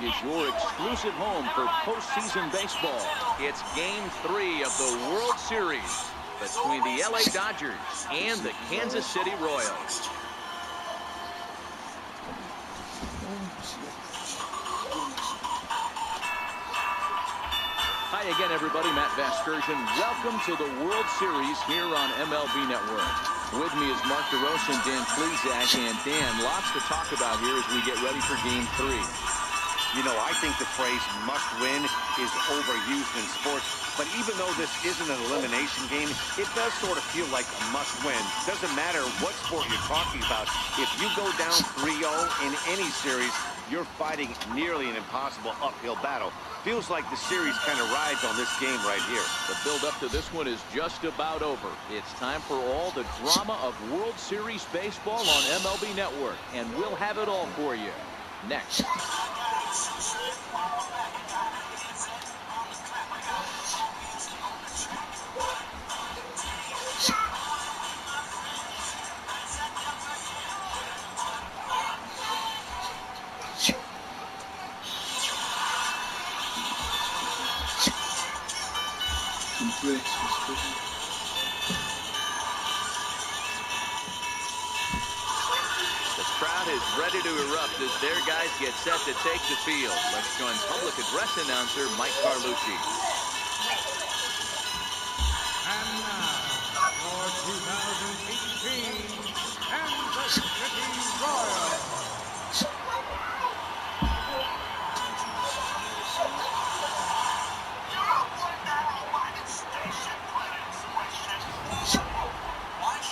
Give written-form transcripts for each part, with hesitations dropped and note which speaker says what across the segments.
Speaker 1: is your exclusive home for postseason baseball. It's Game 3 of the World Series between the LA Dodgers and the Kansas City Royals. Hi again, everybody. Matt Vasgersian. Welcome to the World Series here on MLB Network. With me is Mark DeRosa and Dan Plesac. And Dan, lots to talk about here as we get ready for Game 3.
Speaker 2: You know, I think the phrase must win is overused in sports. But even though this isn't an elimination game, it does sort of feel like a must win. Doesn't matter what sport you're talking about. If you go down 3-0 in any series, you're fighting nearly an impossible uphill battle. Feels like the series kind of rides on this game right here.
Speaker 1: The build-up to this one is just about over. It's time for all the drama of World Series baseball on MLB Network, and we'll have it all for you next. The crowd is ready to erupt as their guys get set to take the field. Let's join public address announcer Mike Carlucci.
Speaker 3: And now for 2018 Kansas City Royals.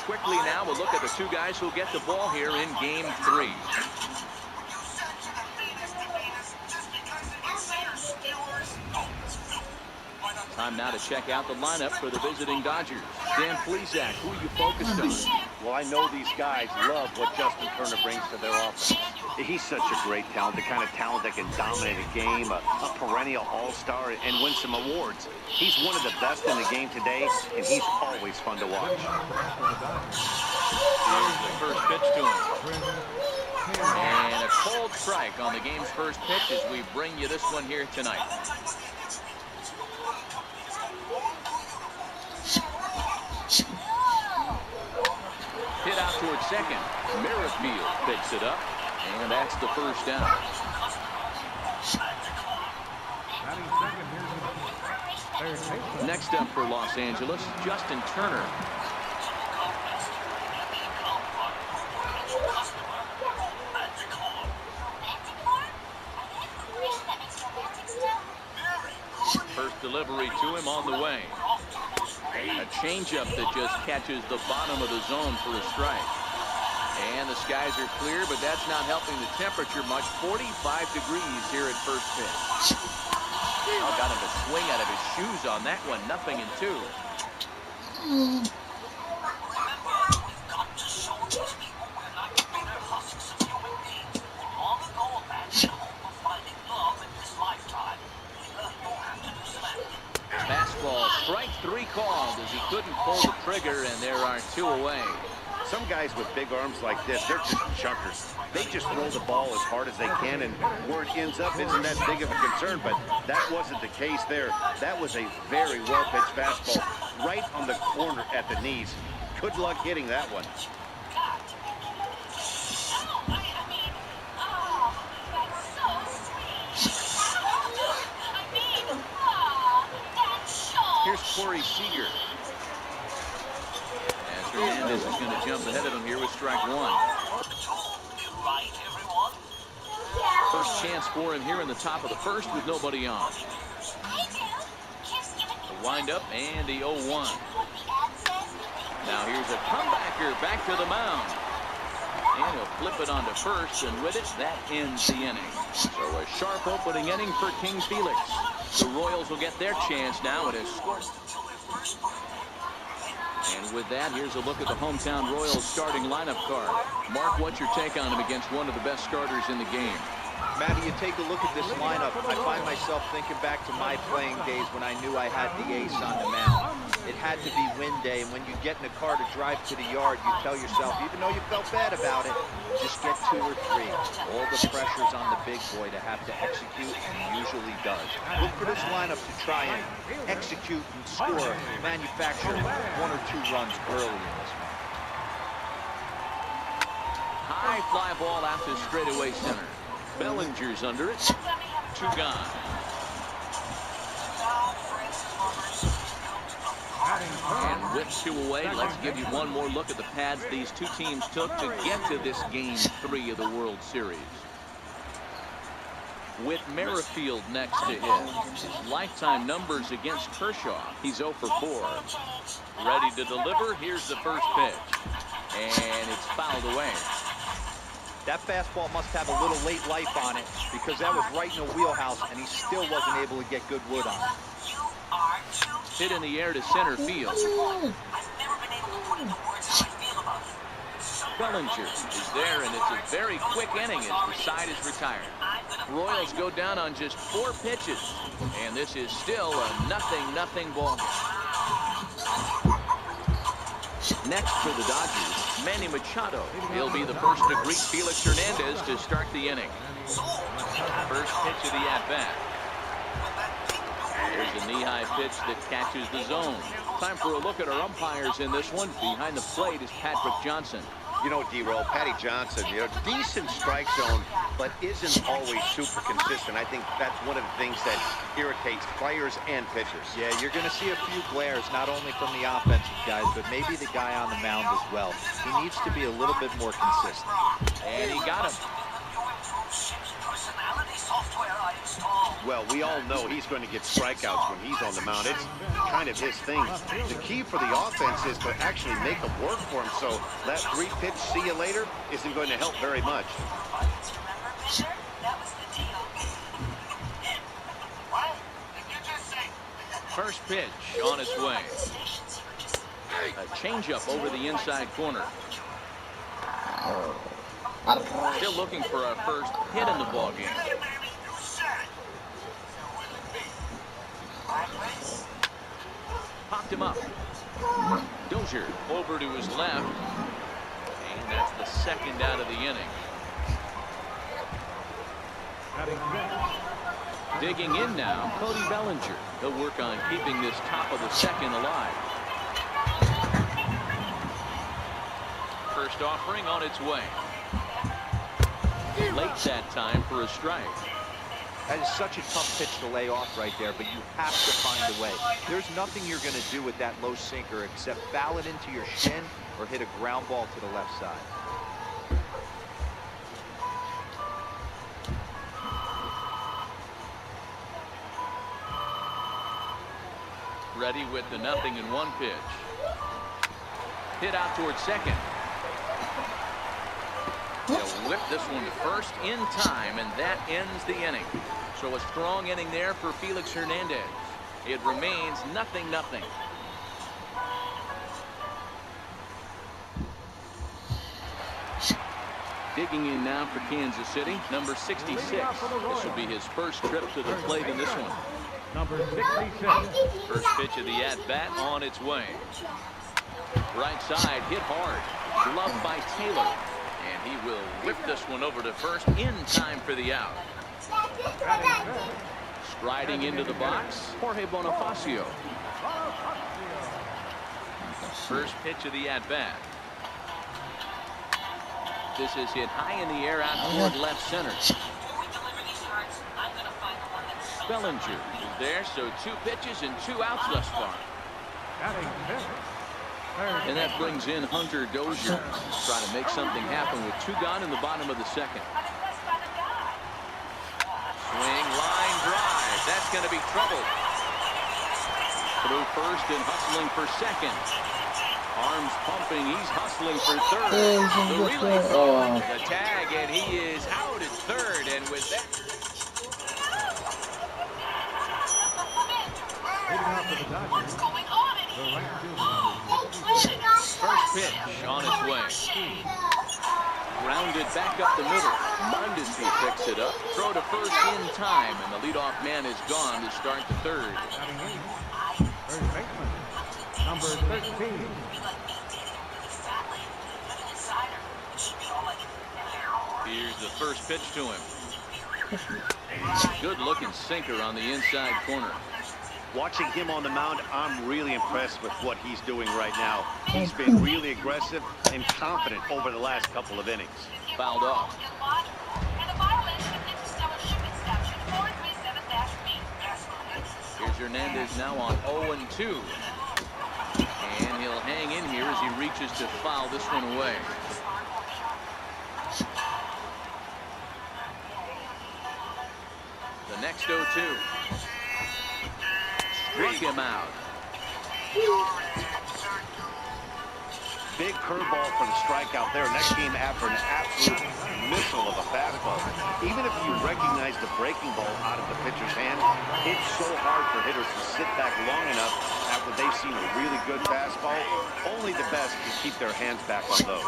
Speaker 1: Quickly now, we'll look at the two guys who'll get the ball here in Game 3. Time now to check out the lineup for the visiting Dodgers. Dan Plesac, who are you focused on?
Speaker 2: Well, I know these guys love what Justin Turner brings to their offense. He's such a great talent, the kind of talent that can dominate a game, a perennial all-star, and win some awards. He's one of the best in the game today, and he's always fun to watch.
Speaker 1: Here's the first pitch to him. And a cold strike on the game's first pitch as we bring you this one here tonight. Hit out towards second. Merrifield picks it up, and that's the first down. Next up for Los Angeles, Justin Turner. First delivery to him on the way. A changeup that just catches the bottom of the zone for a strike. And the skies are clear, but that's not helping the temperature much. 45 degrees here at first pitch. Oh, got him to swing out of his shoes on that one. 0-2. Fastball, strike 3 called as he couldn't pull the trigger, and there are 2 away.
Speaker 2: Some guys with big arms like this, they're just chunkers. They just throw the ball as hard as they can, and where it ends up isn't that big of a concern, but that wasn't the case there. That was a very well-pitched fastball right on the corner at the knees. Good luck hitting that one.
Speaker 1: Here's Corey Seager. As Hernandez is going to jump ahead of him here with strike 1. First chance for him here in the top of the first with nobody on. The windup and the 0-1. Now here's a comebacker back to the mound. And he'll flip it onto first, and with it, that ends the inning. So a sharp opening inning for King Felix. The Royals will get their chance now. It is scored. And with that, here's a look at the hometown Royals starting lineup card. Mark, what's your take on him against one of the best starters in the game?
Speaker 4: Matty, you take a look at this lineup. I find myself thinking back to my playing days when I knew I had the ace on the mound. It had to be win day, and when you get in a car to drive to the yard, you tell yourself, even though you felt bad about it, just get 2 or 3. All the pressure's on the big boy to have to execute, and he usually does. Look for this lineup to try and execute and score, manufacture 1 or 2 runs early in this one.
Speaker 1: High fly ball out to straightaway center. Bellinger's under it. 2 gone. And with 2 away, let's give you one more look at the pads these 2 teams took to get to this Game 3 of the World Series. With Merrifield next to him, lifetime numbers against Kershaw. He's 0 for 4. Ready to deliver. Here's the first pitch. And it's fouled away.
Speaker 4: That fastball must have a little late life on it because that was right in the wheelhouse, and he still wasn't able to get good wood on it.
Speaker 1: Hit in the air to center field. Bellinger is there, and it's a very quick inning as the side is retired. Royals go down on just 4 pitches, and this is still a 0-0 ball game. Next for the Dodgers, Manny Machado. He'll be the first to greet Felix Hernandez to start the inning. First pitch of the at-bat. There's a knee-high pitch that catches the zone. Time for a look at our umpires in this one. Behind the plate is Patrick Johnson.
Speaker 2: You know, D-Roll, Patty Johnson, decent strike zone, but isn't always super consistent. I think that's one of the things that irritates players and pitchers.
Speaker 4: Yeah, you're going to see a few glares, not only from the offensive guys, but maybe the guy on the mound as well. He needs to be a little bit more consistent.
Speaker 1: And he got him.
Speaker 2: Well, we all know he's going to get strikeouts when he's on the mound. It's kind of his thing. The key for the offense is to actually make them work for him, so that 3-pitch see you later isn't going to help very much.
Speaker 1: First pitch on its way. A changeup over the inside corner. Still looking for our first hit in the ball game. Popped him up. Dozier over to his left. And that's the second out of the inning. Digging in now, Cody Bellinger. He'll work on keeping this top of the second alive. First offering on its way. Late that time for a strike.
Speaker 4: That is such a tough pitch to lay off right there, but you have to find a way. There's nothing you're going to do with that low sinker except foul it into your shin or hit a ground ball to the left side.
Speaker 1: Ready with the 0-1 pitch. Hit out towards second. They'll whip this one to first in time, and that ends the inning. So a strong inning there for Felix Hernandez. It remains 0-0. Digging in now for Kansas City, number 66. This will be his first trip to the plate in this one.
Speaker 3: Number 66.
Speaker 1: First pitch of the at-bat on its way. Right side hit hard. Gloved by Taylor. And he will whip this one over to first in time for the out. Striding into the box, Jorge Bonifacio. First pitch of the at-bat. This is hit high in the air out toward left center. Bellinger is there, so 2 pitches and 2 outs thus far. And that brings in Hunter Dozier. Trying to make something happen with 2 gone in the bottom of the second. Swing, line drive. That's going to be trouble. Through first and hustling for second. Arms pumping. He's hustling for third. The relay throw, the tag, and he is out at third. And with that,
Speaker 3: What's going on in here?
Speaker 1: first pitch on its way. Grounded back up the middle. Mondesi picks it up. Throw to first in time, and the leadoff man is gone to start the third.
Speaker 3: Batting eighth, third baseman, number 13.
Speaker 1: Here's the first pitch to him. Good looking sinker on the inside corner.
Speaker 2: Watching him on the mound, I'm really impressed with what he's doing right now. He's been really aggressive and confident over the last couple of innings.
Speaker 1: Fouled off. Here's Hernandez now on 0-2. And he'll hang in here as he reaches to foul this one away. The next 0-2. Struck him out.
Speaker 2: Big curveball for the strikeout there, and that came after an absolute missile of a fastball. Even if you recognize the breaking ball out of the pitcher's hand, it's so hard for hitters to sit back long enough after they've seen a really good fastball. Only the best can keep their hands back on those.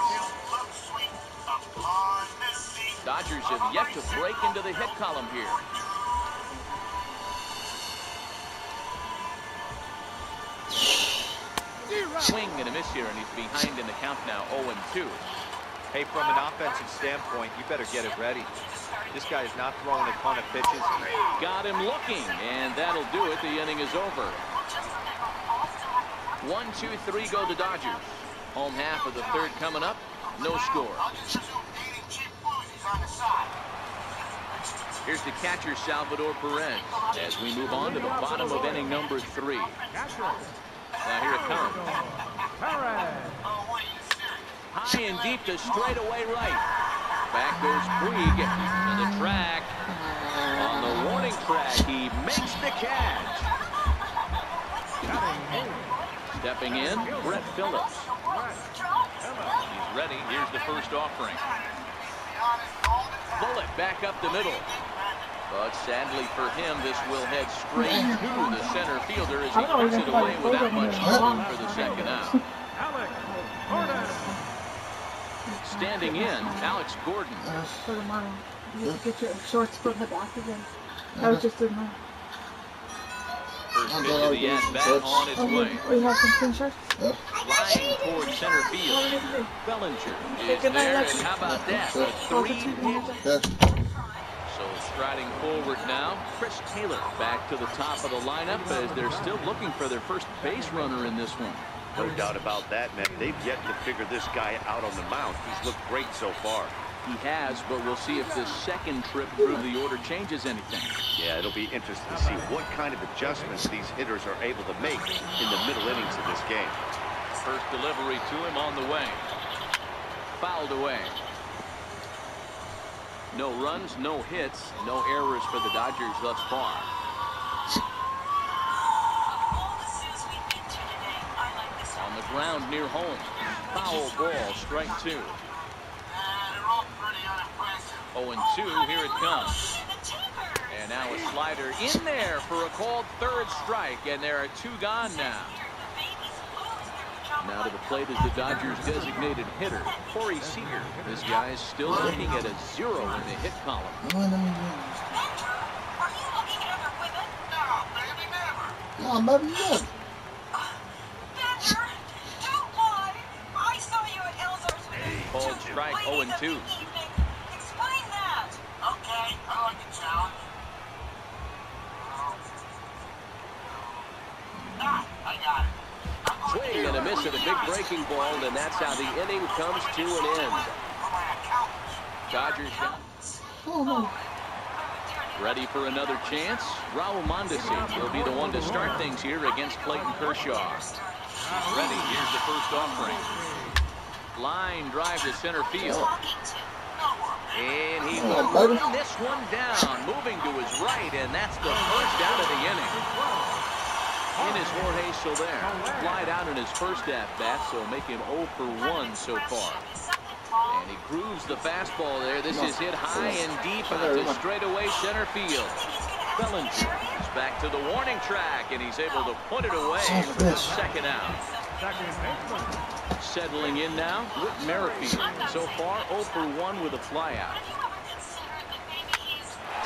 Speaker 1: Dodgers have yet to break into the hit column here. Swing and a miss here, and he's behind in the count now, 0-2.
Speaker 4: Hey, from an offensive standpoint, you better get it ready. This guy is not throwing a ton of pitches.
Speaker 1: Got him looking, and that'll do it. The inning is over. 1, 2, 3 go the Dodgers. Home half of the third coming up. No score. Here's the catcher, Salvador Perez, as we move on to the bottom of inning number 3. Now here it comes. High and deep to straightaway right. Back goes Puig to the track. On the warning track, he makes the catch. Stepping in, Brett Phillips. He's ready. Here's the first offering. Bullet back up the middle. But sadly for him, this will head straight to the center fielder as he puts it away without much trouble for the second out. Standing in, Alex Gordon.
Speaker 5: For tomorrow. You get your shorts from the back again. I was just in there.
Speaker 1: First pitch of the at-bat on its way.
Speaker 5: We have some clean shirts?
Speaker 1: Flying towards center field. Bellinger is there, and how about that? A 3-hit. So striding forward now, Chris Taylor back to the top of the lineup as they're still looking for their first base runner in this one.
Speaker 2: No doubt about that, man. They've yet to figure this guy out on the mound. He's looked great so far.
Speaker 1: He has, but we'll see if this second trip through the order changes anything.
Speaker 2: Yeah, it'll be interesting to see what kind of adjustments these hitters are able to make in the middle innings of this game.
Speaker 1: First delivery to him on the way. Fouled away. No runs, no hits, no errors for the Dodgers thus far. On the ground near home. Foul ball, strike 2. 0-2, here it comes. And now a slider in there for a called third strike, and there are 2 gone now. Now to the plate is the Dodgers' designated hitter, Corey Seager. This guy is still looking at a 0 in the hit column.
Speaker 6: No, maybe not.
Speaker 1: Called strike 0-2.
Speaker 7: Okay, I like the challenge. I got it.
Speaker 1: Swing and a miss at a big breaking ball, and that's how the inning comes to an end. Dodgers ready for another chance. Raul Mondesi will be the one to start things here against Clayton Kershaw. Ready, here's the first offering. Line drive to center field. And he will run this one down, moving to his right, and that's the first out of the inning. In is Jorge Soler. Flied out in his first at-bat, so make him 0 for 1 so far. And he grooves the fastball there. This is hit high and deep out to straightaway center field. Bellinger is back to the warning track, and he's able to put it away for the second out.
Speaker 3: Second baseman.
Speaker 1: Settling in now, Whit Merrifield. So far, 0 for 1 with a flyout.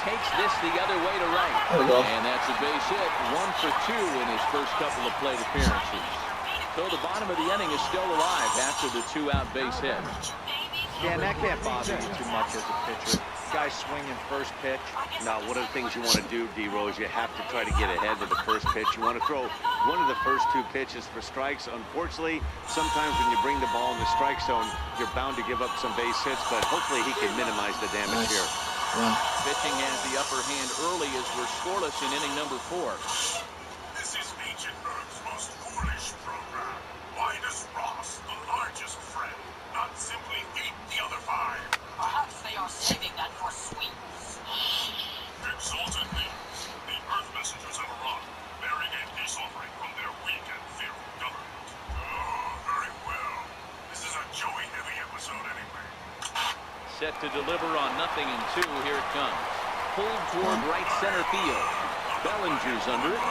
Speaker 1: Takes this the other way to right.
Speaker 6: There we go.
Speaker 1: And that's a base hit. 1 for 2 in his first couple of plate appearances. So the bottom of the inning is still alive after the 2-out base hit.
Speaker 4: Dan, that can't bother you too much as a pitcher. Guy swinging first pitch.
Speaker 2: Now, one of the things you want to do, D-Rose, you have to try to get ahead with the first pitch. You want to throw one of the first 2 pitches for strikes. Unfortunately, sometimes when you bring the ball in the strike zone, you're bound to give up some base hits, but hopefully he can minimize the damage here.
Speaker 6: Yeah.
Speaker 1: Pitching has the upper hand early as we're scoreless in inning number 4.
Speaker 7: This is Agent Earth's most foolish program. Why does Ross, the largest friend, not simply eat the other 5?
Speaker 8: Perhaps they are saving that for sweets.
Speaker 7: Exalted names. The Earth messengers have arrived, bearing a peace offering from their weak and fearful government. Oh, very well. This is a Joey heavy episode anyway.
Speaker 1: Set to deliver on 0-2. Here it comes. Pulled toward right center field. Bellinger's under it.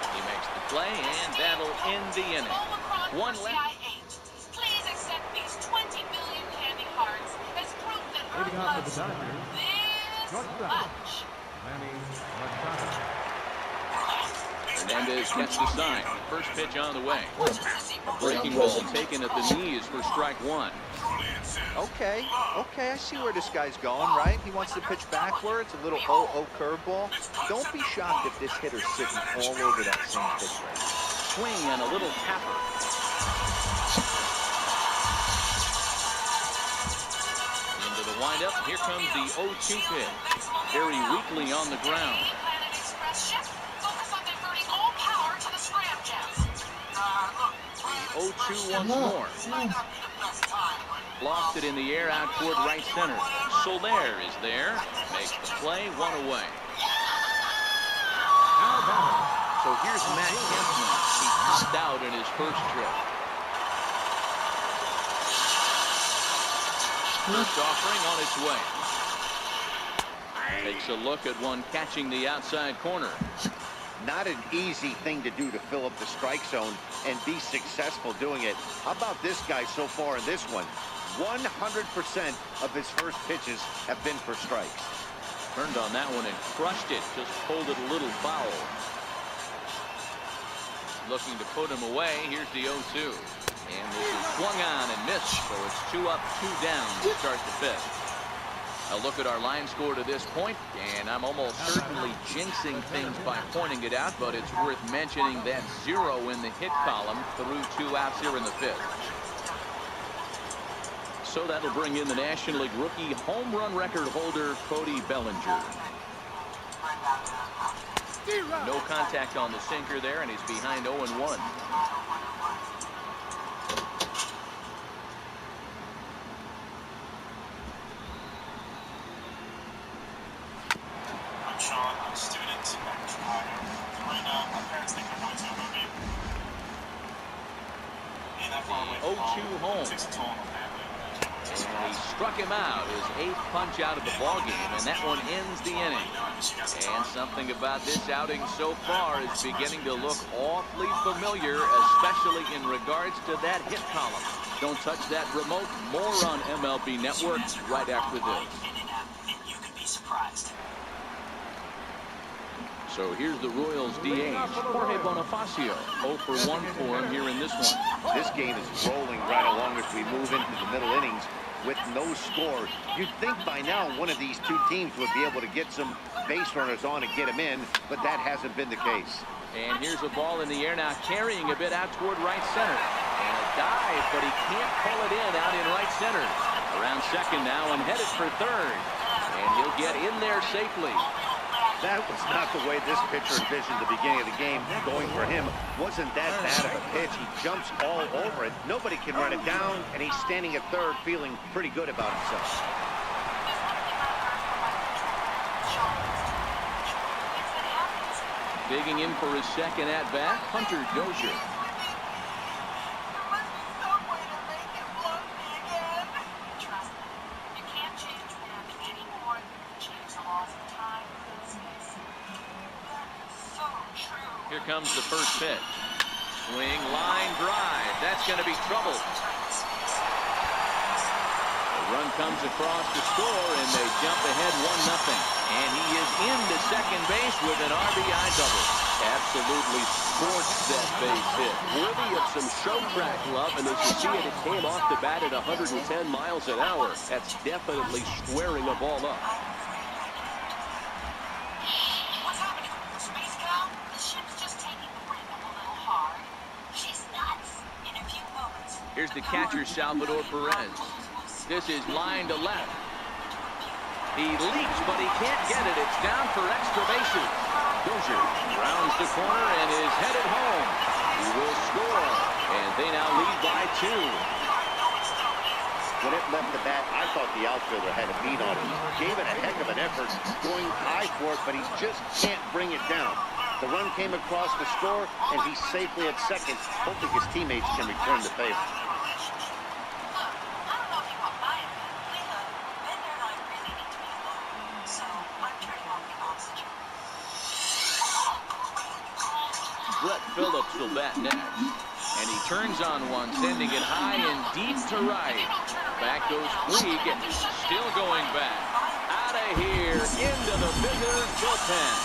Speaker 1: He makes the play, and that'll end the inning. One left.
Speaker 8: Please accept these 20 million candy hearts as proof that
Speaker 3: Leading
Speaker 8: Earth
Speaker 3: off for
Speaker 8: loves
Speaker 3: the Dodgers.
Speaker 8: this
Speaker 3: Shortstop.
Speaker 8: much.
Speaker 3: Manny Machado.
Speaker 1: Hernandez gets the sign. First pitch on the way. A breaking
Speaker 6: Yeah.
Speaker 1: ball taken at the knees for strike 1.
Speaker 4: Okay, I see where this guy's going, right? He wants to pitch backwards, a little 0-0 curveball. Don't be shocked if this hitter's sitting all over that same pitch right now.
Speaker 1: Swing and a little tapper. Into the windup. Here comes the 0-2 pitch. Very weakly on the ground. The 0-2 once more. Lofted in the air out toward right center. Soler is there. Makes the play, 1 away. So here's Matt Kempman. He topped out in his first trip. First offering on its way. Takes a look at one catching the outside corner.
Speaker 2: Not an easy thing to do to fill up the strike zone and be successful doing it. How about this guy so far in this one? 100% of his first pitches have been for strikes.
Speaker 1: Turned on that one and crushed it. Just pulled it a little foul. Looking to put him away. Here's the 0-2. And this is swung on and missed. So it's 2 up, 2 down to start the 5th. A look at our line score to this point, and I'm almost certainly jinxing things by pointing it out, but it's worth mentioning that 0 in the hit column through 2 outs here in the 5th. So that'll bring in the National League rookie home run record holder, Cody Bellinger. No contact on the sinker there, and he's behind 0-1.
Speaker 7: I'm Sean. I'm a student back in Chicago. Right now, my parents think I'm going to a movie. Being that far away from
Speaker 1: 0-2 home.
Speaker 7: takes a toll on the family.
Speaker 1: And he struck him out, his 8th punch out of the ballgame, and that one ends the inning. And something about this outing so far is beginning to look awfully familiar, especially in regards to that hit column. Don't touch that remote. More on MLB Network right after this.
Speaker 8: You could be surprised.
Speaker 1: So here's the Royals DH, Jorge Bonifacio. 0 for 1 for him here in this one.
Speaker 2: This game is rolling right along as we move into the middle innings with no score. You'd think by now one of these 2 teams would be able to get some base runners on and get them in, but that hasn't been the case.
Speaker 1: And here's a ball in the air now, carrying a bit out toward right center. And a dive, but he can't pull it in out in right center. Around second now and headed for third. And he'll get in there safely.
Speaker 2: That was not the way this pitcher envisioned the beginning of the game. Going for him wasn't that bad of a pitch. He jumps all over it. Nobody can run it down, and he's standing at third feeling pretty good about himself.
Speaker 1: Digging in for his second at-bat, Hunter Dozier. Here comes the first pitch. Swing, line drive. That's going to be trouble. The run comes across the score, and they jump ahead 1-0. And he is into second base with an RBI double. Absolutely scorched that base hit.
Speaker 9: Worthy of some show track love, and as you see it, it came off the bat at 110 miles an hour. That's definitely squaring a ball up.
Speaker 8: What's happening? Space Cow? The ship's just taking the rhythm a little hard. She's nuts. In a few moments.
Speaker 1: Here's the catcher, Salvador Perez. This is line to left. He leaps, but he can't get it. It's down for extra bases. Dozier rounds the corner and is headed home. He will score, and they now lead by 2.
Speaker 2: When it left the bat, I thought the outfielder had a beat on him. Gave it a heck of an effort, going high for it, but he just can't bring it down. The run came across the score, and he's safely at second, hoping his teammates can return the favor.
Speaker 1: Brett Phillips will bat next. And he turns on one, sending it high and deep to right. Back goes Puig, still going back. Out of here, into the visitors' bullpen.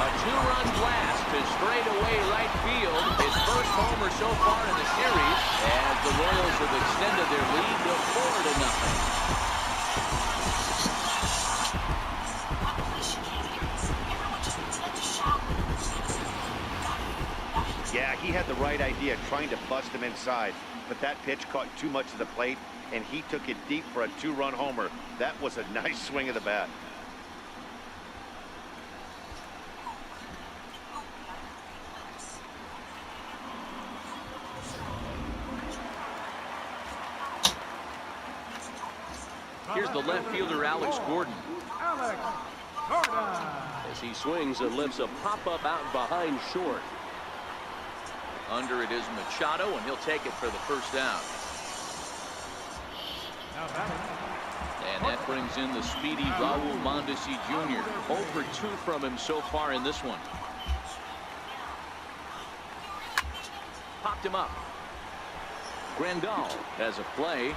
Speaker 1: A 2-run blast to straightaway right field. His first homer so far in the series, as the Royals have extended their lead to 4-0.
Speaker 2: Yeah, he had the right idea, trying to bust him inside. But that pitch caught too much of the plate, and he took it deep for a 2-run homer. That was a nice swing of the bat.
Speaker 1: Here's the left fielder, Alex Gordon.
Speaker 3: Alex Gordon.
Speaker 9: As he swings and lifts a pop-up out behind short.
Speaker 1: Under it is Machado, and he'll take it for the first out.
Speaker 3: Now batting.
Speaker 1: And that brings in the speedy Raul Mondesi Jr. 0 for 2 from him so far in this one. Popped him up. Grandal has a play.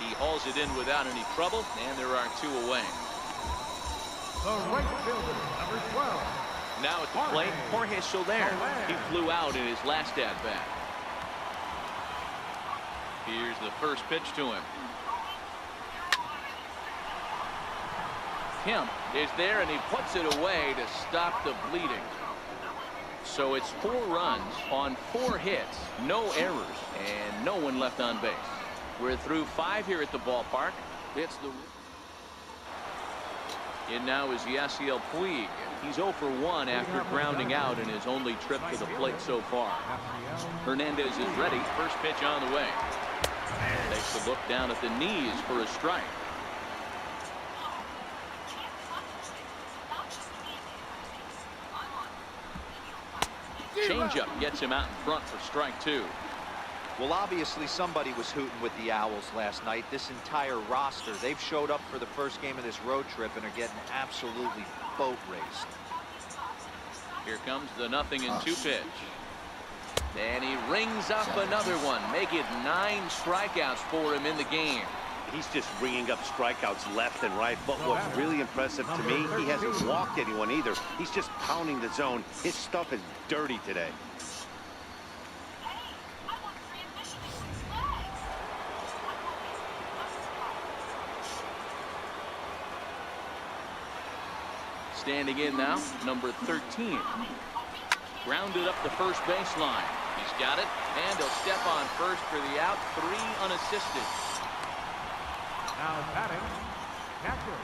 Speaker 1: He hauls it in without any trouble, and there are 2 away.
Speaker 3: The right fielder, number 12.
Speaker 1: Now at the plate, Jorge Soler. He flew out in his last at-bat. Here's the first pitch to him. Kemp is there, and he puts it away to stop the bleeding. So it's 4 runs on 4 hits, no errors, and no one left on base. We're through 5 here at the ballpark. It's the... In now is Yasiel Puig. He's 0 for 1 after grounding out in his only trip to the plate so far. Hernandez is ready. First pitch on the way. Takes a look down at the knees for a strike. Changeup gets him out in front for strike 2.
Speaker 4: Well, obviously somebody was hooting with the Owls last night. This entire roster, they've showed up for the first game of this road trip and are getting absolutely boat raced.
Speaker 1: Here comes the 0-2 pitch. And he rings up another one, make it 9 strikeouts for him in the game.
Speaker 2: He's just ringing up strikeouts left and right. But what's really impressive to me, he hasn't walked anyone either. He's just pounding the zone. His stuff is dirty today.
Speaker 1: Standing in now, number 13. Grounded up the first baseline. He's got it, and he'll step on first for the out. 3 unassisted.
Speaker 3: Now batting, catcher,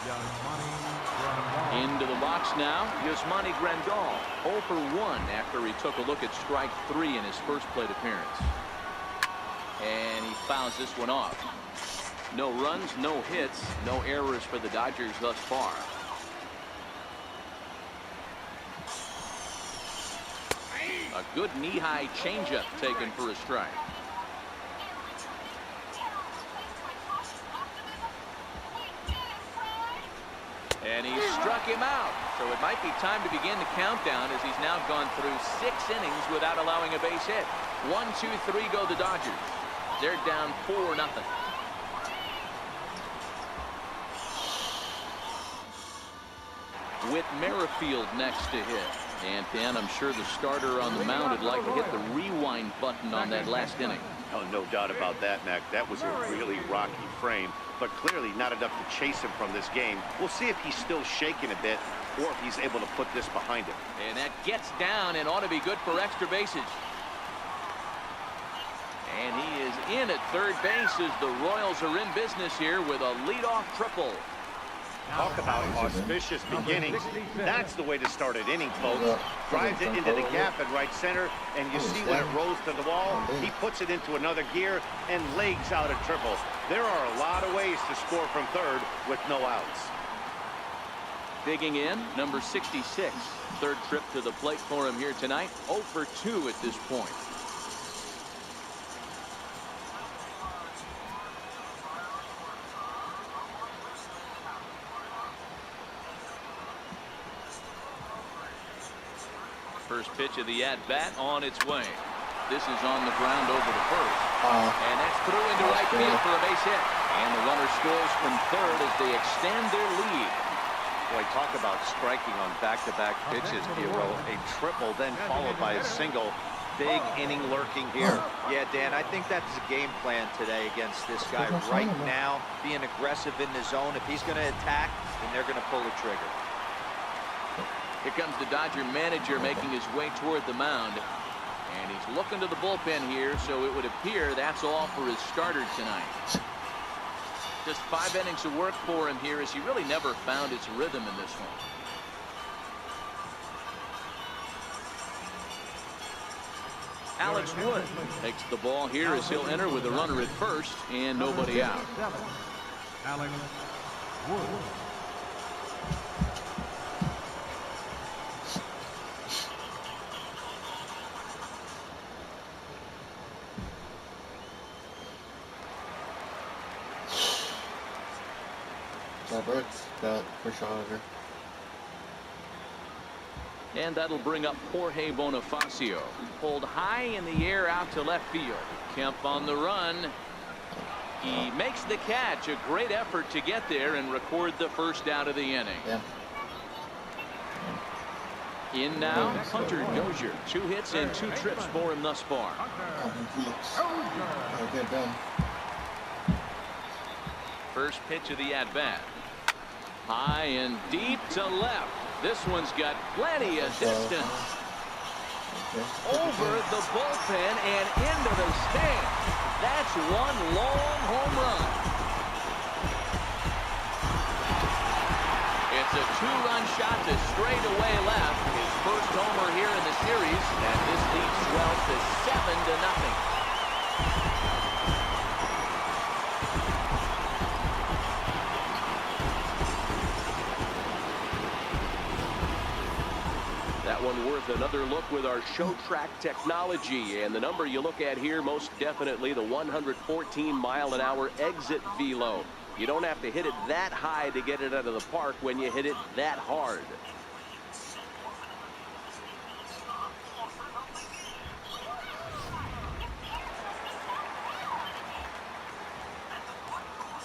Speaker 3: Yasmani Grandal.
Speaker 1: Into the box now, Yasmani Grandal. 0 for 1 after he took a look at strike 3 in his first plate appearance. And he fouls this one off. No runs, no hits, no errors for the Dodgers thus far. A good knee-high changeup taken for a strike. And he struck him out. So it might be time to begin the countdown as he's now gone through 6 innings without allowing a base hit. 1, 2, 3 go the Dodgers. They're down 4-0. With Merrifield next to hit. And Dan, I'm sure the starter on the mound would like to hit the rewind button on that last inning.
Speaker 2: Oh, no doubt about that, Mac. That was a really rocky frame, but clearly not enough to chase him from this game. We'll see if he's still shaking a bit or if he's able to put this behind him.
Speaker 1: And that gets down and ought to be good for extra bases. And he is in at third base as the Royals are in business here with a leadoff triple.
Speaker 2: Talk about auspicious beginnings. That's the way to start an inning, folks. Drives it into the gap at right center, and you see when it rolls to the wall, he puts it into another gear and legs out a triple. There are a lot of ways to score from third with no outs.
Speaker 1: Digging in, number 66. Third trip to the plate for him here tonight. 0 for 2 at this point. First pitch of the at-bat on its way. This is on the ground over to first. And that's through into right field for a base hit. And the runner scores from third as they extend their lead.
Speaker 4: Boy, talk about striking on back-to-back pitches, Bureau. A triple, then followed by a single. Big inning lurking here. Yeah, Dan, I think that's the game plan today against this guy right now. Being aggressive in the zone. If he's going to attack, then they're going to pull the trigger.
Speaker 1: Here comes the Dodger manager making his way toward the mound. And he's looking to the bullpen here, so it would appear that's all for his starter tonight. Just 5 innings of work for him here as he really never found his rhythm in this one. Alex Wood takes the ball here as he'll enter with a runner at first and nobody out.
Speaker 3: Alex Wood.
Speaker 6: Roberts got first shot over.
Speaker 1: And that'll bring up Jorge Bonifacio. Pulled high in the air out to left field. Kemp on the run. He makes the catch. A great effort to get there and record the first out of the inning.
Speaker 6: Yeah.
Speaker 1: In now, Hunter Dozier. 2 hits and 2 trips for him thus far.
Speaker 6: Get done.
Speaker 1: First pitch of the at-bat. High and deep to left. This one's got plenty of distance. Over the bullpen and into the stands. That's one long home run. It's a 2-run shot to straightaway left. His first homer here in the series, and this lead swells to 7-0.
Speaker 9: That one worth another look with our show track technology. And the number you look at here, most definitely the 114-mile-an-hour exit velo. You don't have to hit it that high to get it out of the park when you hit it that hard.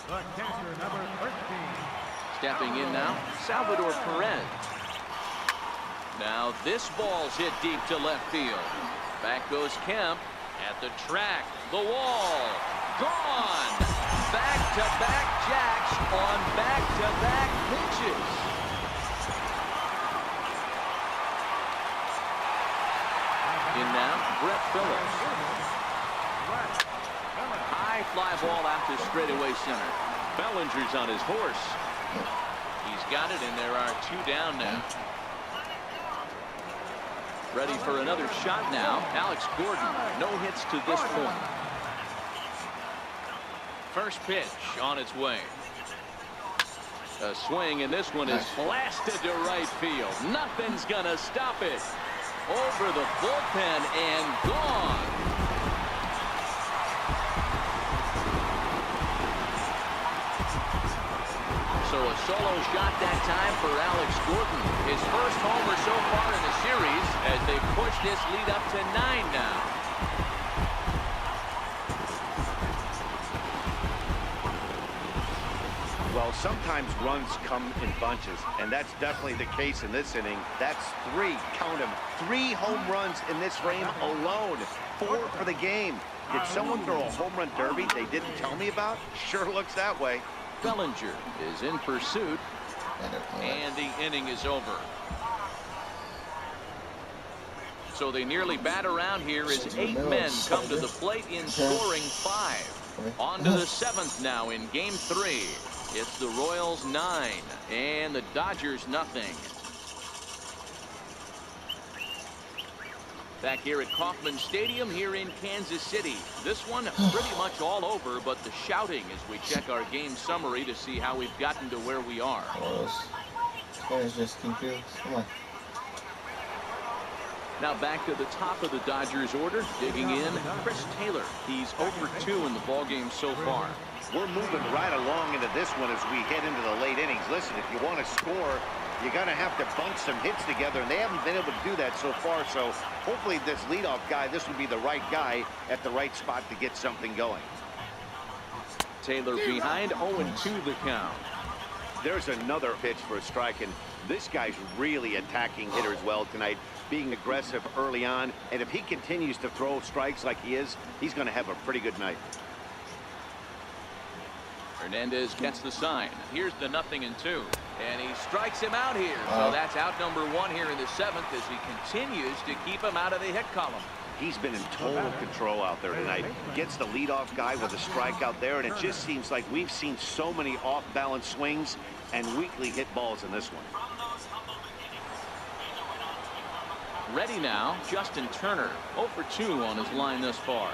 Speaker 3: The catcher, number 13.
Speaker 1: Stepping in now, Salvador Perez. Now this ball's hit deep to left field. Back goes Kemp at the track. The wall. Gone. Back-to-back jacks on back-to-back pitches. In now, Brett Phillips. High fly ball out to straightaway center. Bellinger's on his horse. He's got it, and there are 2 down now. Ready for another shot now. Alex Gordon. No hits to this point. First pitch on its way. A swing, and this one is blasted to right field. Nothing's gonna stop it. Over the bullpen and gone. So a solo shot that time for Alex Gordon. His first homer so far in the series as they push this lead up to 9 now.
Speaker 2: Well, sometimes runs come in bunches, and that's definitely the case in this inning. That's 3, count them, 3 home runs in this frame alone. 4 for the game. Did someone throw a home run derby they didn't tell me about? Sure looks that way.
Speaker 1: Bellinger is in pursuit, and the inning is over. So they nearly bat around here as 8 men come to the plate in scoring 5. On to the 7th now in game 3. It's the Royals 9 and the Dodgers nothing. Back here at Kauffman Stadium here in Kansas City. This one pretty much all over, but the shouting as we check our game summary to see how we've gotten to where we are.
Speaker 6: This guy is just confused. Come on.
Speaker 1: Now back to the top of the Dodgers order, digging in, Chris Taylor. He's 0 for 2 in the ballgame so far.
Speaker 2: We're moving right along into this one as we head into the late innings. Listen, if you want to score, you're going to have to bunch some hits together, and they haven't been able to do that so far. So hopefully this leadoff guy, this will be the right guy at the right spot to get something going.
Speaker 1: Taylor behind, 0-2 the count.
Speaker 2: There's another pitch for a strike, and this guy's really attacking hitters well tonight, being aggressive early on. And if he continues to throw strikes like he is, he's going to have a pretty good night.
Speaker 1: Hernandez gets the sign. Here's the 0-2, and he strikes him out here. So that's out number 1 here in the 7th as he continues to keep him out of the hit column.
Speaker 2: He's been in total control out there tonight. Gets the leadoff guy with a strike out there, and it just seems like we've seen so many off-balance swings and weakly hit balls in this one.
Speaker 1: Ready now, Justin Turner, 0 for 2 on his line thus far.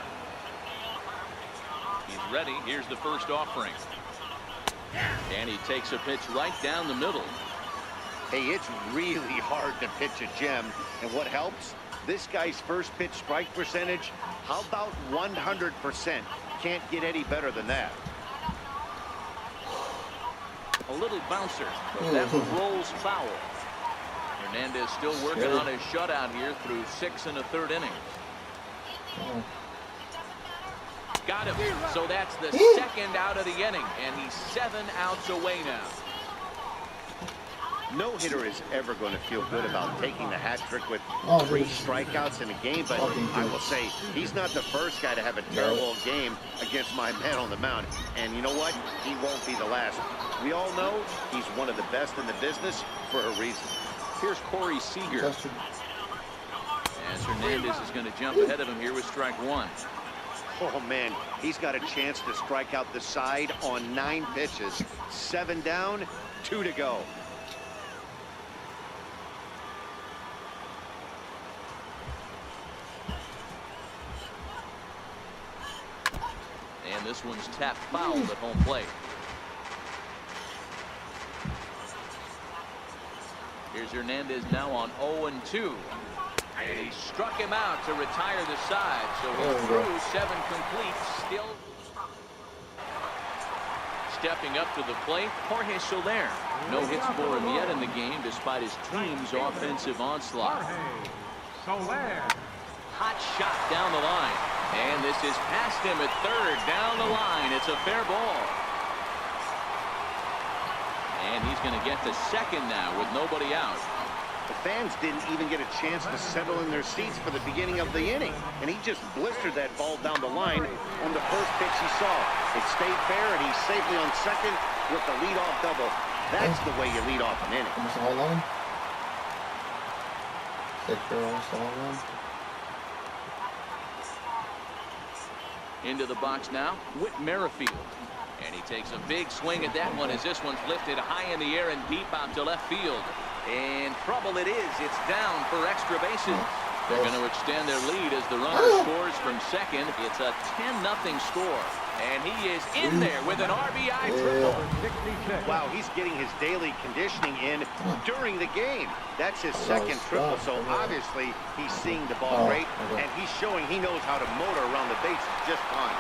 Speaker 1: He's ready. Here's the first offering. And he takes a pitch right down the middle.
Speaker 2: Hey, it's really hard to pitch a gem. And what helps? This guy's first pitch strike percentage, how about 100%? Can't get any better than that.
Speaker 1: A little bouncer, but that one rolls foul. Hernandez still working on his shutout here through 6 1/3 innings. Got him. So that's the second out of the inning, and he's 7 outs away now.
Speaker 2: No hitter is ever going to feel good about taking the hat trick with 3 strikeouts in a game, but I will say he's not the first guy to have a terrible game against my man on the mound. And you know what? He won't be the last. We all know he's one of the best in the business for a reason.
Speaker 1: Here's Corey Seager. As Hernandez is going to jump ahead of him here with strike 1.
Speaker 2: Oh, man, he's got a chance to strike out the side on 9 pitches. 7 down, 2 to go.
Speaker 1: And this one's tapped foul at home plate. Here's Hernandez now on 0-2. And he struck him out to retire the side. So he's through 7 complete. Still stepping up to the plate, Jorge Soler. No hits for him yet in the game despite his team's offensive onslaught. Hot shot down the line. And this is past him at third. Down the line. It's a fair ball. And he's going to get to second now with nobody out.
Speaker 2: The fans didn't even get a chance to settle in their seats for the beginning of the inning. And he just blistered that ball down the line on the first pitch he saw. It stayed fair, and he's safely on second with the leadoff double. That's the way you lead off an inning.
Speaker 1: Into the box now, Whit Merrifield. And he takes a big swing at that one as this one's lifted high in the air and deep out to left field. And trouble it is. It's down for extra bases. They're going to extend their lead as the runner scores from second. It's a 10-0 score. And he is in there with an RBI triple.
Speaker 2: Wow, he's getting his daily conditioning in during the game. That's his second triple, so obviously he's seeing the ball great, and he's showing he knows how to motor around the bases just fine.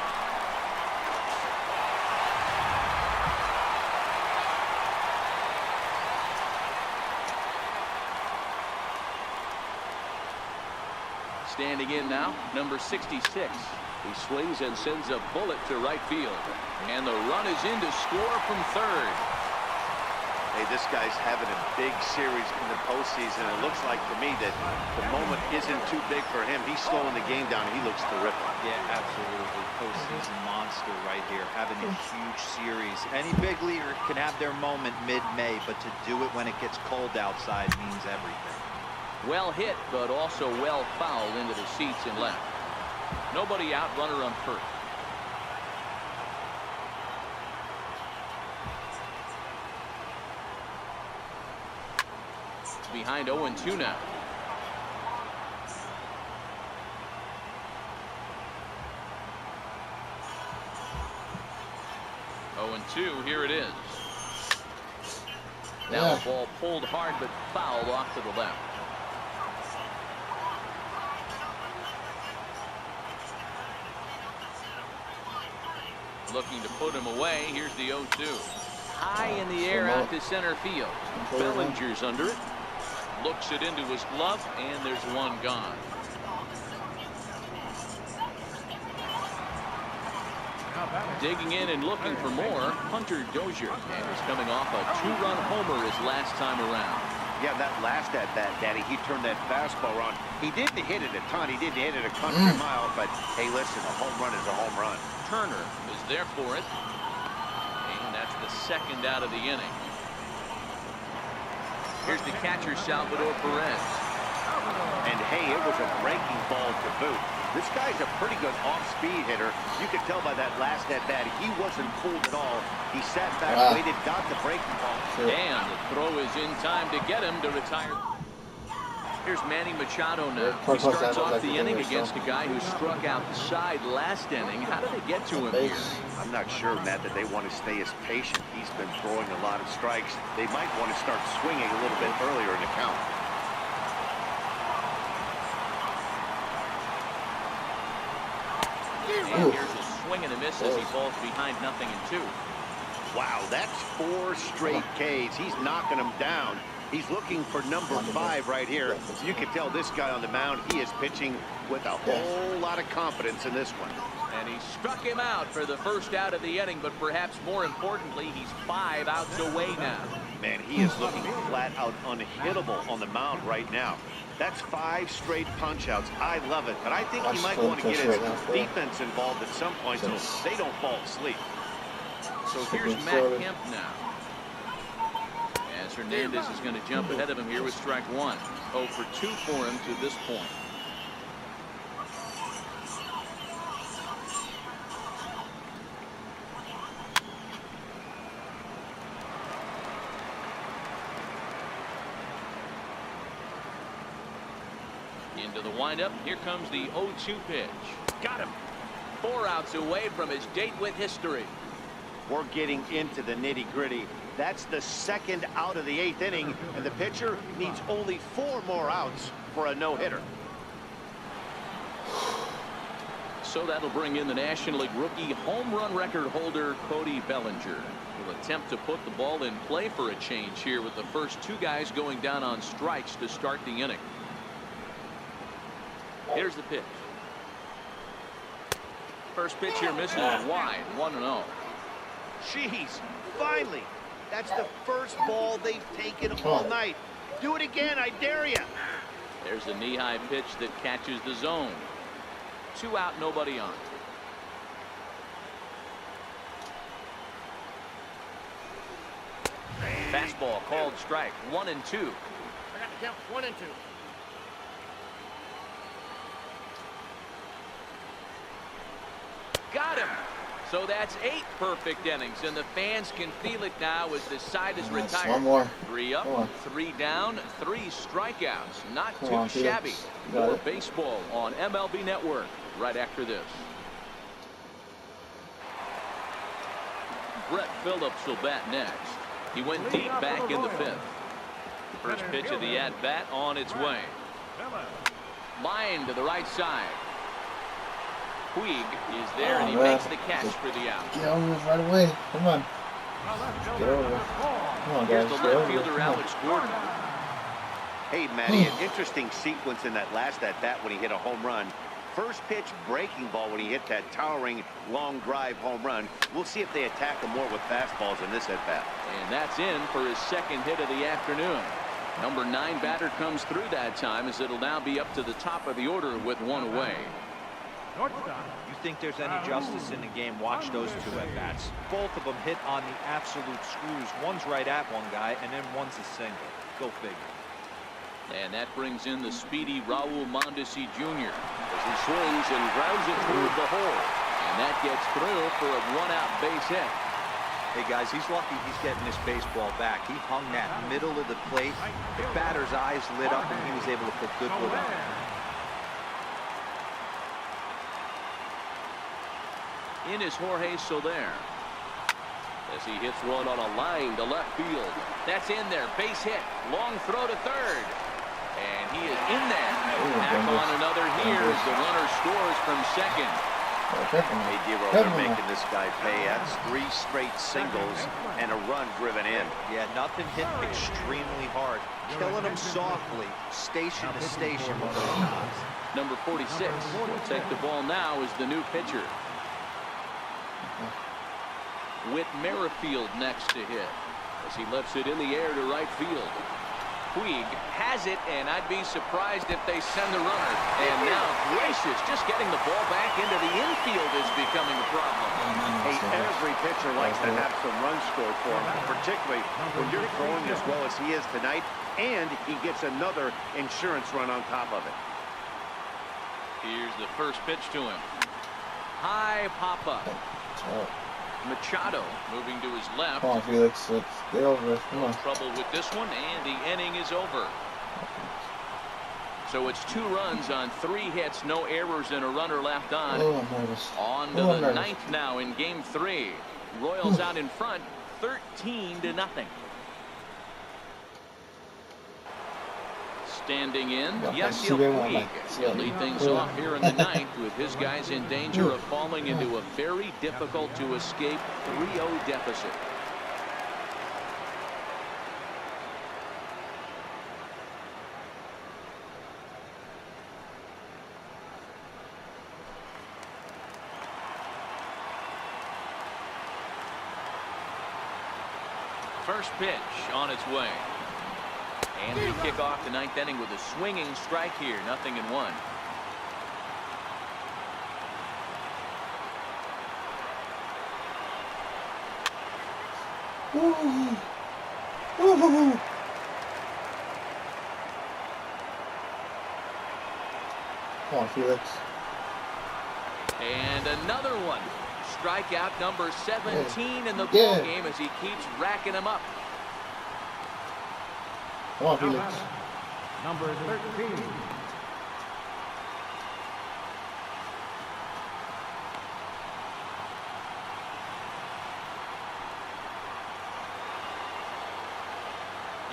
Speaker 1: Standing in now, number 66.
Speaker 9: He swings and sends a bullet to right field.
Speaker 1: And the run is in to score from third.
Speaker 2: Hey, this guy's having a big series in the postseason. It looks like to me that the moment isn't too big for him. He's slowing the game down. He looks terrific.
Speaker 4: Yeah, absolutely. Postseason monster right here, having a huge series. Any big leaguer can have their moment mid-May, but to do it when it gets cold outside means everything.
Speaker 1: Well hit, but also well fouled into the seats and left. Nobody out, runner on first. Behind 0-2 now. Oh, and 2, here it is. Now the ball pulled hard but fouled off to the left. Looking to put him away. Here's the 0-2. High in the air out to center field. Bellinger's under it. Looks it into his glove, and there's one gone. Digging in and looking for more, Hunter Dozier. And he's coming off a 2-run homer his last time around.
Speaker 2: Yeah, that last at-bat, Daddy, he turned that fastball around. He didn't hit it a ton. He didn't hit it a country mile, but hey, listen, a home run is a home run.
Speaker 1: Turner is there for it. And that's the second out of the inning. Here's the catcher, Salvador Perez.
Speaker 2: And hey, it was a breaking ball to boot. This guy's a pretty good off-speed hitter. You could tell by that last at-bat, he wasn't fooled at all. He sat back, waited, got the breaking ball.
Speaker 1: And the throw is in time to get him to retire. Here's Manny Machado now. He starts off the inning against a guy who struck outside last inning. How did they get to him here?
Speaker 2: I'm not sure, Matt, that they want to stay as patient. He's been throwing a lot of strikes. They might want to start swinging a little bit earlier in the count.
Speaker 1: And here's a swing and a miss as he falls behind 0-2.
Speaker 2: Wow, that's 4 straight Ks. He's knocking them down. He's looking for number 5 right here. You can tell this guy on the mound, he is pitching with a whole lot of confidence in this one.
Speaker 1: And he struck him out for the first out of the inning, but perhaps more importantly, he's 5 outs away now.
Speaker 2: Man, he is looking flat out unhittable on the mound right now. That's 5 straight punch-outs. I love it, but I think he might want to get his defense involved at some point so they don't fall asleep.
Speaker 1: So here's Matt Kemp now. As Hernandez is going to jump ahead of him here with strike 1. 0 for 2 for him to this point. Into the windup. Here comes the 0-2 pitch. Got him. 4 outs away from his date with history.
Speaker 2: We're getting into the nitty-gritty. That's the second out of the 8th inning, and the pitcher needs only 4 more outs for a no-hitter.
Speaker 1: So that'll bring in the National League rookie home run record holder Cody Bellinger. Will attempt to put the ball in play for a change here with the first 2 guys going down on strikes to start the inning. Here's the pitch. First pitch here misses wide, 1-0.
Speaker 2: Jeez, finally. That's the first ball they've taken all night. Do it again, I dare you.
Speaker 1: There's a knee-high pitch that catches the zone. 2 out, nobody on. Fastball called strike, 1-2.
Speaker 3: I got the count 1-2.
Speaker 1: Got him. So that's 8 perfect innings, and the fans can feel it now as the side is retired.
Speaker 6: 1 more.
Speaker 1: 3 up, 3 down, 3 strikeouts. Not too shabby. More baseball on MLB Network right after this. Brett Phillips will bat next. He went deep back in the 5th. First pitch of the at-bat on its way. Line to the right side. Puig is there, and he makes the catch for the out.
Speaker 6: Get over this right away. Come on. Get over. Come on, guys.
Speaker 1: Here's the left fielder, Alex Gordon.
Speaker 2: Hey, Matty, an interesting sequence in that last at-bat when he hit a home run. First pitch breaking ball when he hit that towering long drive home run. We'll see if they attack him more with fastballs in this at-bat.
Speaker 1: And that's in for his second hit of the afternoon. Number 9 batter comes through that time as it'll now be up to the top of the order with one away.
Speaker 4: You think there's any justice in the game? Watch those two at-bats. Both of them hit on the absolute screws. One's right at one guy, and then one's a single. Go figure.
Speaker 1: And that brings in the speedy Raul Mondesi Jr.
Speaker 9: As he swings and grounds it toward the hole.
Speaker 1: And that gets through for a one-out base hit.
Speaker 4: Hey, guys, he's lucky he's getting this baseball back. He hung that middle of the plate. The batter's eyes lit up, and he was able to put good wood on it.
Speaker 1: In is Jorge Soler. As he hits one on a line to left field. That's in there. Base hit. Long throw to third. And he is in there. Back on another here as the runner scores from second.
Speaker 2: Hey, Dero, they're making this guy pay. That's 3 straight singles and a run driven in.
Speaker 4: Yeah, nothing hit extremely hard. Killing him softly, station to station with those knocks.
Speaker 1: Number 46 will take the ball now as the new pitcher. Whit Merrifield next to hit as he lifts it in the air to right field. Puig has it, and I'd be surprised if they send the runner. And now, gracious, just getting the ball back into the infield is becoming a problem.
Speaker 2: Hey, every pitcher likes to have some runs scored for him, particularly when you're throwing as well as he is tonight, and he gets another insurance run on top of it.
Speaker 1: Here's the first pitch to him. High pop-up. Machado moving to his left.
Speaker 6: Come on, Felix. Let's get over it. Come on.
Speaker 1: Trouble with this one, and the inning is over. So it's 2 runs on 3 hits, no errors, and a runner left on.
Speaker 6: Oh, I'm nervous.
Speaker 1: On to the 9th now in game 3. Royals out in front, 13-0. Standing in, Yasiel Puig. He'll lead things off here in the 9th with his guys in danger of falling into a very difficult to escape 3-0 deficit. First pitch on its way. And we kick off the 9th inning with a swinging strike here, 0-1.
Speaker 6: Come on, Felix.
Speaker 1: And another one. Strikeout number 17 in the ball game as he keeps racking them up.
Speaker 6: Come on, Felix.
Speaker 3: Number 13.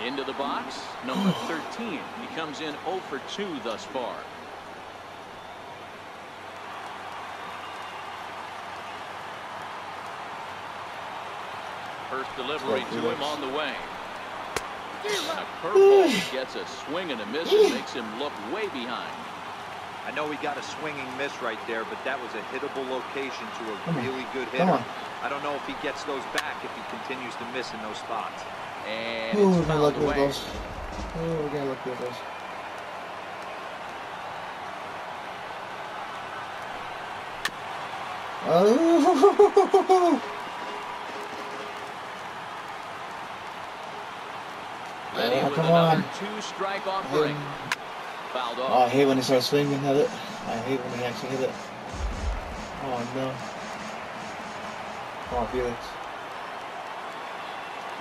Speaker 1: Into the box, number 13. He comes in 0 for 2 thus far. First delivery to him on the way. And a curveball gets a swing and a miss and makes him look way behind.
Speaker 4: I know he got a swinging miss right there, but that was a hittable location to a really good hitter. I don't know if he gets those back if he continues to miss in those spots.
Speaker 1: And it's fouled away.
Speaker 6: We're gonna look at those. Oh.
Speaker 1: Ready with another 2-strike offering. Fouled off.
Speaker 6: Oh, I hate when he starts swinging at it. I hate when he actually hit it. Oh no. Come on, Felix.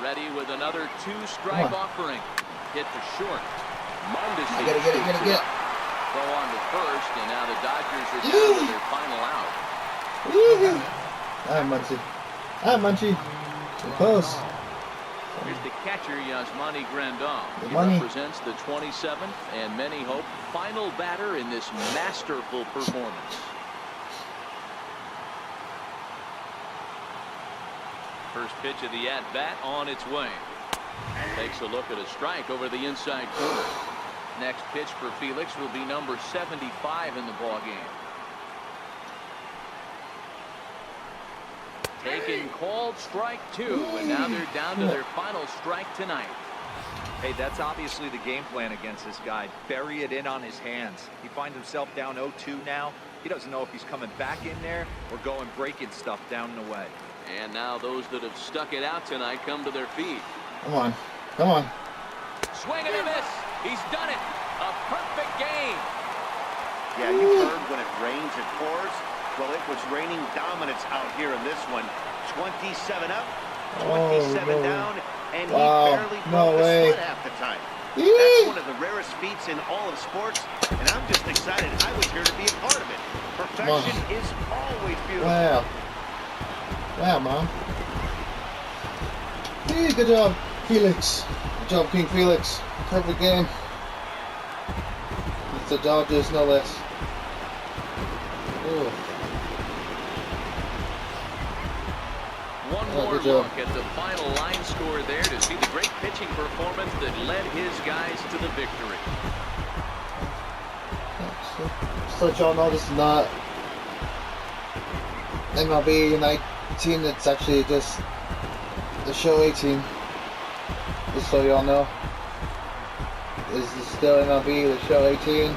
Speaker 1: Ready with another 2-strike offering. Hit for short. Mondesi.
Speaker 6: Get it.
Speaker 1: Throw on to first, and now the Dodgers are down to their final out.
Speaker 6: Hi, Munchie. We're close.
Speaker 1: Here's the catcher, Yasmani Grandal. He represents the 27th, and many hope, final batter in this masterful performance. First pitch of the at-bat on its way. Takes a look at a strike over the inside corner. Next pitch for Felix will be number 75 in the ballgame. Taken called strike 2, and now they're down to their final strike tonight.
Speaker 4: Hey, that's obviously the game plan against this guy. Bury it in on his hands. He finds himself down 0-2 now. He doesn't know if he's coming back in there or going breaking stuff down and away.
Speaker 1: And now those that have stuck it out tonight come to their feet.
Speaker 6: Come on. Come on.
Speaker 1: Swing and a miss. He's done it. A perfect game.
Speaker 2: Yeah, you've heard when it rains, it pours. Well, it was raining dominance out here in this one. 27 up, 27 down, and he barely broke the split half the time. That's one of the rarest feats in all of sports, and I'm just excited I was here to be a part of it. Perfection is always beautiful.
Speaker 6: Wow. Wow, Mom. Hey, good job, Felix. Good job, King Felix. Perfect game. It's the Dodgers, no less. Ooh.
Speaker 1: One more look at the final line score there to see the great pitching performance that led his guys to the victory.
Speaker 6: Just to let y'all know, this is not MLB 19, it's actually just the show 18. Just so y'all know. This is still MLB, the show 18.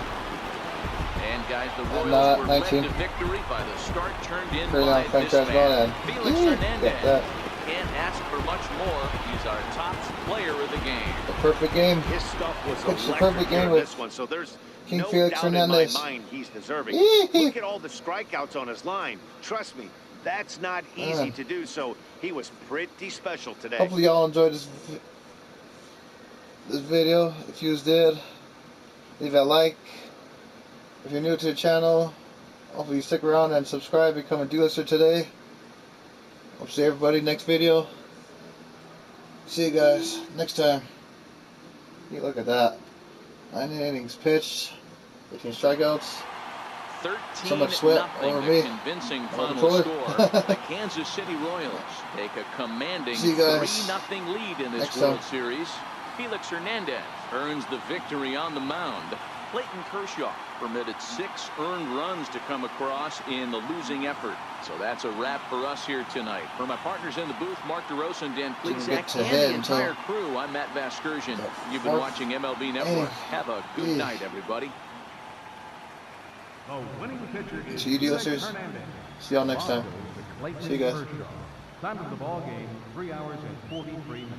Speaker 1: And guys, the Royals were
Speaker 6: 19.
Speaker 1: led to victory by the start turned in
Speaker 6: Turn
Speaker 1: by
Speaker 6: on
Speaker 1: this
Speaker 6: franchise
Speaker 1: man,
Speaker 6: ball
Speaker 1: Felix
Speaker 6: and
Speaker 1: Hernandez. Can't ask for much more. He's our top player of the game.
Speaker 6: the perfect game.
Speaker 2: His stuff was
Speaker 6: It's the
Speaker 2: electric
Speaker 6: perfect
Speaker 2: here
Speaker 6: game
Speaker 2: in
Speaker 6: with
Speaker 2: this one, so there's
Speaker 6: King
Speaker 2: no
Speaker 6: Felix
Speaker 2: doubt in my
Speaker 6: Hernandez.
Speaker 2: mind he's deserving. Look at all the strikeouts on his line. Trust me, that's not easy to do, so he was pretty special today.
Speaker 6: Hopefully y'all enjoyed this video. If you did, leave a like. If you're new to the channel, hopefully you stick around and subscribe, become a do-lister today. Hope to see everybody next video. See you guys next time. Hey, look at that. 9 innings pitched, 15 strikeouts.
Speaker 1: 13-0,
Speaker 6: So much sweat over me.
Speaker 1: a convincing final
Speaker 6: toilet.
Speaker 1: score. The Kansas City Royals take a commanding 3-0 lead in this
Speaker 6: next
Speaker 1: World
Speaker 6: time.
Speaker 1: Series. Felix Hernandez earns the victory on the mound. Clayton Kershaw permitted 6 earned runs to come across in the losing effort. So that's a wrap for us here tonight. For my partners in the booth, Mark DeRosa and Dan Plesac, and the entire crew, I'm Matt Vasgersian. You've been watching MLB Network. Have a good night, everybody.
Speaker 3: The winning pitcher is
Speaker 6: See you, do-listers.
Speaker 3: Hernandez.
Speaker 6: See y'all next time. See you guys.
Speaker 3: Time of the ball game, 3 hours and 43 minutes.